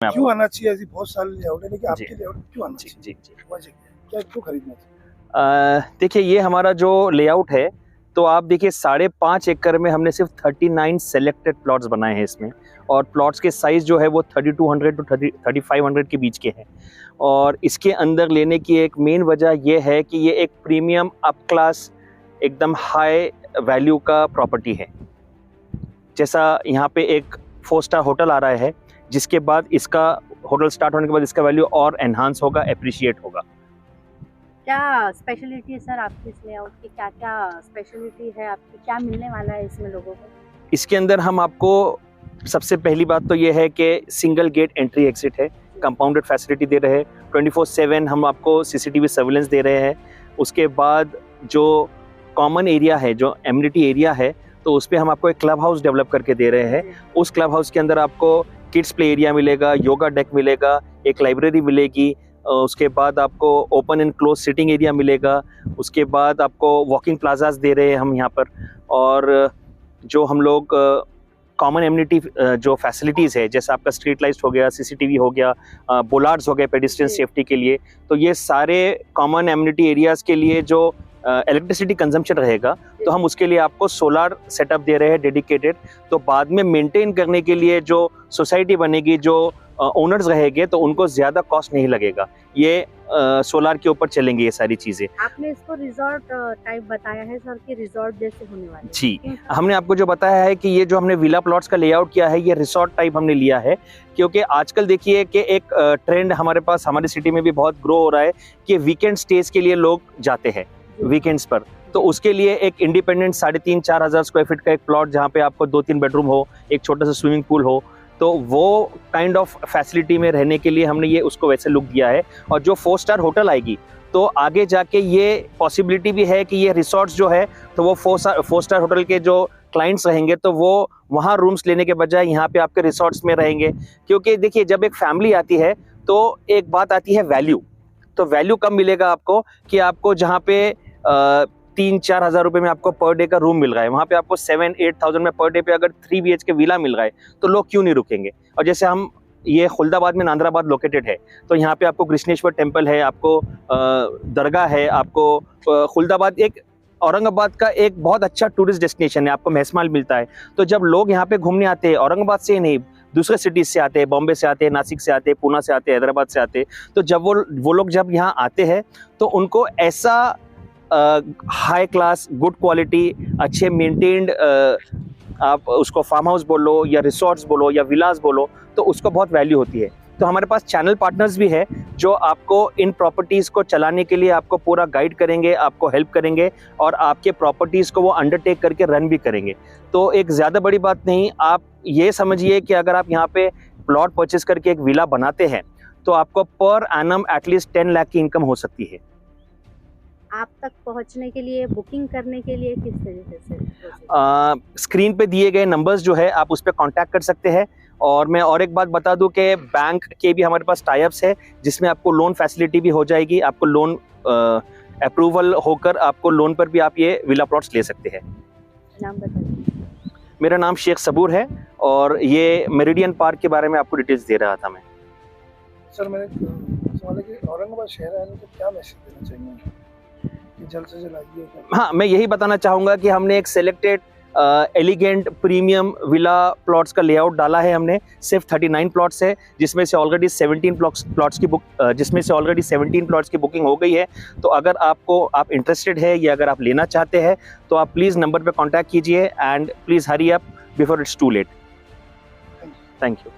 क्यों आना चाहिए? ऐसी बहुत सारे लेआउट है, लेकिन आपके लेआउट क्यों आना जी चाहिए? जी जी वजह क्या है? क्या क्यों खरीदना चाहिए? देखिए, ये हमारा जो लेआउट है, तो आप देखिए 5.5 एकड़ में हमने सिर्फ 39 सेलेक्टेड प्लॉट्स बनाए हैं इसमें, और प्लॉट्स के साइज जो है वो 3200 टू 3500 के बीच के हैं। और इसके अंदर लेने की एक मेन वजह ये है कि ये एक प्रीमियम अप क्लास एकदम हाई वैल्यू का प्रॉपर्टी है। जैसा यहाँ पे एक 4 स्टार होटल आ रहा है, जिसके बाद इसका होटल स्टार्ट होने के बाद इसका वैल्यू और एनहांस होगा, एप्रिशिएट होगा। क्या स्पेशलिटी है सर आपकी इस लेआउट की? क्या क्या स्पेशलिटी है आपकी? क्या मिलने वाला है इसमें लोगों को? इसके अंदर हम आपको सबसे पहली बात तो ये है कि सिंगल गेट एंट्री एग्जिट है, कंपाउंडेड फैसिलिटी दे रहे हैं, 24/7 हम आपको सीसीटीवी सर्विलेंस दे रहे हैं। उसके बाद जो कॉमन एरिया है, जो एमिनिटी एरिया है, तो उस पर हम आपको एक क्लब हाउस डेवलप करके दे रहे हैं। उस क्लब हाउस के अंदर आपको किड्स प्ले एरिया मिलेगा, योगा डेक मिलेगा, एक लाइब्रेरी मिलेगी, उसके बाद आपको open and close sitting area मिलेगा, उसके बाद आपको वॉकिंग प्लाजाज दे रहे हैं हम यहाँ पर। और जो हम लोग कॉमन एमिनिटी जो फैसिलिटीज़ है, जैसे आपका स्ट्रीट लाइट्स हो गया, सीसीटीवी हो गया, बोलार्ड्स हो गए पेडिस्ट्रियन सेफ्टी के लिए, तो ये सारे कॉमन एमिनिटी एरियाज़ के लिए जो इलेक्ट्रिसिटी कंजम्पशन रहेगा, तो हम उसके लिए आपको सोलार सेटअप दे रहे हैं डेडिकेटेड। तो बाद में मेंटेन करने के लिए जो सोसाइटी बनेगी, जो ओनर्स रहेंगे, तो उनको ज़्यादा कॉस्ट नहीं लगेगा। ये सोलार के ऊपर चलेंगे ये सारी चीज़ें। आपने इसको रिजॉर्ट टाइप बताया है सर, कि रिजॉर्ट जैसे होने वाले हैं? जी, हमने आपको जो बताया है कि ये जो हमने विला प्लॉट्स का लेआउट किया है, ये रिसॉर्ट टाइप हमने लिया है, क्योंकि आजकल देखिए कि एक ट्रेंड हमारे पास हमारी सिटी में भी बहुत ग्रो हो रहा है कि वीकेंड स्टेज के लिए लोग जाते हैं वीकेंड्स पर। तो उसके लिए एक इंडिपेंडेंट 3,500-4 हज़ार स्क्वायर फीट का एक प्लॉट, जहाँ पे आपको 2-3 बेडरूम हो, एक छोटा सा स्विमिंग पूल हो, तो वो काइंड ऑफ फैसिलिटी में रहने के लिए हमने ये उसको वैसे लुक दिया है। और जो 4 स्टार होटल आएगी, तो आगे जाके ये पॉसिबिलिटी भी है कि ये रिसॉर्ट्स जो है, तो वो 4 स्टार होटल के जो क्लाइंट्स रहेंगे, तो वो वहाँ रूम्स लेने के बजाय यहाँ पे आपके रिसॉर्ट्स में रहेंगे। क्योंकि देखिए, जब एक फैमिली आती है, तो एक बात आती है वैल्यू। तो वैल्यू कब मिलेगा आपको कि आपको जहाँ पे 3-4 हज़ार रुपये में आपको पर डे का रूम मिल रहा है, वहाँ पे आपको 7-8,000 में पर डे पे अगर 3 BHK विला मिल रहा है, तो लोग क्यों नहीं रुकेंगे। और जैसे हम ये खुलदाबाद में नांद्राबाद लोकेटेड है, तो यहाँ पे आपको कृष्णेश्वर टेम्पल है, आपको दरगाह है, आपको खुलदाबाद एक औरंगाबाद का एक बहुत अच्छा टूरिस्ट डेस्टिनेशन है, आपको महसमाल मिलता है। तो जब लोग यहाँ पे घूमने आते हैं, औरंगाबाद से ही नहीं, दूसरे सिटीज से आते हैं, बॉम्बे से आते हैं, नासिक से आते हैं, पूना से आते हैं, हैदराबाद से आते हैं, तो जब वो लोग जब यहाँ आते हैं, तो उनको ऐसा हाई क्लास, गुड क्वालिटी, अच्छे मेंटेन्ड, आप उसको फार्म हाउस बोलो या रिसोर्ट्स बोलो या विलास बोलो, तो उसको बहुत वैल्यू होती है। तो हमारे पास चैनल पार्टनर्स भी है, जो आपको इन प्रॉपर्टीज़ को चलाने के लिए आपको पूरा गाइड करेंगे, आपको हेल्प करेंगे, और आपके प्रॉपर्टीज़ को वो अंडरटेक करके रन भी करेंगे। तो एक ज़्यादा बड़ी बात नहीं, आप ये समझिए कि अगर आप यहाँ पे प्लॉट परचेस करके एक विला बनाते हैं, तो आपको पर एनम एटलीस्ट 10 लाख की इनकम हो सकती है। आप तक पहुंचने के लिए, बुकिंग करने के लिए किस तरीके से? स्क्रीन पे दिए गए नंबर्स जो है, आप उस पर कांटेक्ट कर सकते हैं। और मैं और एक बात बता दूं कि बैंक के भी हमारे पास टाइप्स है, जिसमें आपको लोन फैसिलिटी भी हो जाएगी। आपको लोन अप्रूवल होकर आपको लोन पर भी आप ये विला प्लॉट्स ले सकते हैं। नाम बताइए। मेरा नाम शेख सबूर है, और ये मेरिडियन पार्क के बारे में आपको डिटेल्स दे रहा था मैं। सर, मैंने सवाल है कि औरंगाबाद शहर आने को क्या मैसेज देना चाहिए कि जल्द से जल्द आइए? हाँ, मैं यही बताना चाहूँगा कि हमने एक selected elegant premium villa plots का लेआउट डाला है। हमने सिर्फ 39 प्लॉट्स है, जिसमें से ऑलरेडी 17 प्लॉट्स की बुकिंग हो गई है। तो अगर आप इंटरेस्टेड है या अगर आप लेना चाहते हैं, तो आप प्लीज़ नंबर पे कांटेक्ट कीजिए, and please hurry up before it's too late. Thank you.